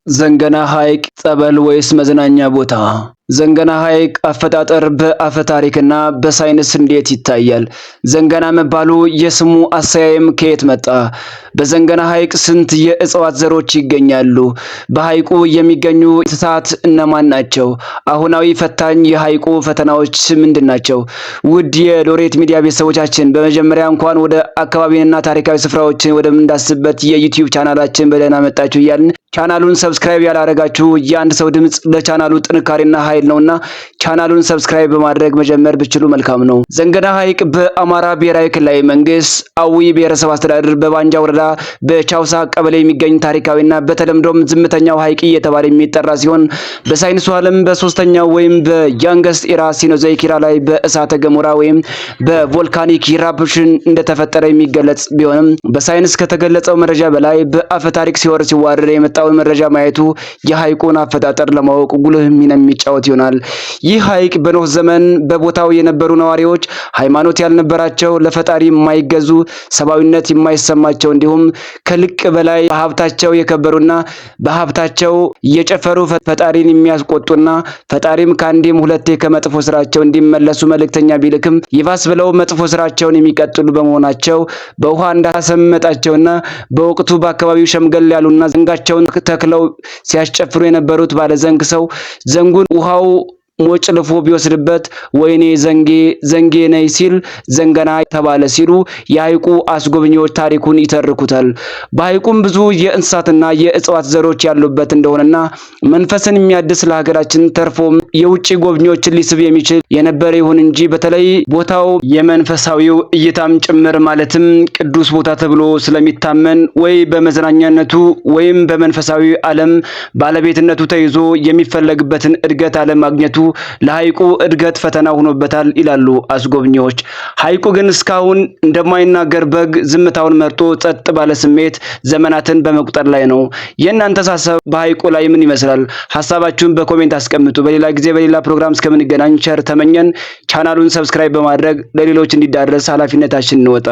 ዘንገና ሐይቅ ጸበል ወይስ መዝናኛ ቦታ? ዘንገና ሐይቅ አፈጣጠር በአፈ ታሪክና በሳይንስ እንዴት ይታያል? ዘንገና መባሉ የስሙ አሰያየም ከየት መጣ? በዘንገና ሐይቅ ስንት የእጽዋት ዘሮች ይገኛሉ? በሐይቁ የሚገኙ እንስሳት እነማን ናቸው? አሁናዊ ፈታኝ የሐይቁ ፈተናዎች ምንድናቸው? ውድ የሎሬት ሚዲያ ቤተሰቦቻችን በመጀመሪያ እንኳን ወደ አካባቢንና ታሪካዊ ስፍራዎችን ወደምንዳስበት የዩቲዩብ ቻናላችን በደህና መጣችሁ እያልን ቻናሉን ሰብስክራይብ ያላረጋችሁ የአንድ ሰው ድምጽ ለቻናሉ ጥንካሬና ኃይል ነውና ቻናሉን ሰብስክራይብ በማድረግ መጀመር ብችሉ መልካም ነው። ዘንገና ሐይቅ በአማራ ብሔራዊ ክልላዊ መንግስት አዊ ብሔረሰብ አስተዳደር በባንጃ ወረዳ በቻውሳ ቀበሌ የሚገኝ ታሪካዊና በተለምዶም ዝምተኛው ሐይቅ እየተባለ የሚጠራ ሲሆን በሳይንሱ ዓለም በሶስተኛው ወይም በያንገስት ኢራ ሲኖዞይክ ኢራ ላይ በእሳተ ገሞራ ወይም በቮልካኒክ ኢራፕሽን እንደተፈጠረ የሚገለጽ ቢሆንም በሳይንስ ከተገለጸው መረጃ በላይ በአፈ ታሪክ ሲወርድ ሲዋረድ የመጣውን መረጃ ማየቱ የሐይቁን አፈጣጠር ለማወቅ ጉልህ ሚና የሚጫወት ይሆናል። ይህ ሐይቅ በኖህ ዘመን በቦታው የነበሩ ነዋሪዎች ሃይማኖት ያልነበራቸው፣ ለፈጣሪ የማይገዙ፣ ሰብአዊነት የማይሰማቸው እንዲሁም ከልክ በላይ በሀብታቸው የከበሩና በሀብታቸው እየጨፈሩ ፈጣሪን የሚያስቆጡና ፈጣሪም ከአንዴም ሁለቴ ከመጥፎ ስራቸው እንዲመለሱ መልእክተኛ ቢልክም ይባስ ብለው መጥፎ ስራቸውን የሚቀጥሉ በመሆናቸው በውሃ እንዳሰመጣቸውና በወቅቱ በአካባቢው ሸምገል ያሉና ዘንጋቸውን ተክለው ሲያስጨፍሩ የነበሩት ባለዘንግ ሰው ዘንጉን ውሃው ሞጭልፎ ቢወስድበት ወይኔ ዘንጌ ነይ ሲል ዘንገና ተባለ ሲሉ የሐይቁ አስጎብኚዎች ታሪኩን ይተርኩታል። በሐይቁም ብዙ የእንስሳትና የእጽዋት ዘሮች ያሉበት እንደሆነና መንፈስን የሚያድስ ለሀገራችን ተርፎም የውጭ ጎብኚዎችን ሊስብ የሚችል የነበረ ይሁን እንጂ በተለይ ቦታው የመንፈሳዊው እይታም ጭምር ማለትም ቅዱስ ቦታ ተብሎ ስለሚታመን ወይ በመዝናኛነቱ ወይም በመንፈሳዊ ዓለም ባለቤትነቱ ተይዞ የሚፈለግበትን እድገት አለማግኘቱ ለሐይቁ እድገት ፈተና ሆኖበታል ይላሉ አስጎብኚዎች። ሐይቁ ግን እስካሁን እንደማይናገር በግ ዝምታውን መርጦ ጸጥ ባለ ስሜት ዘመናትን በመቁጠር ላይ ነው። የእናንተ ሐሳብ በሐይቁ ላይ ምን ይመስላል? ሐሳባችሁን በኮሜንት አስቀምጡ። በሌላ ጊዜ በሌላ ፕሮግራም እስከምንገናኝ ቸር ተመኘን። ቻናሉን ሰብስክራይብ በማድረግ ለሌሎች እንዲዳረስ ኃላፊነታችንን እንወጣ።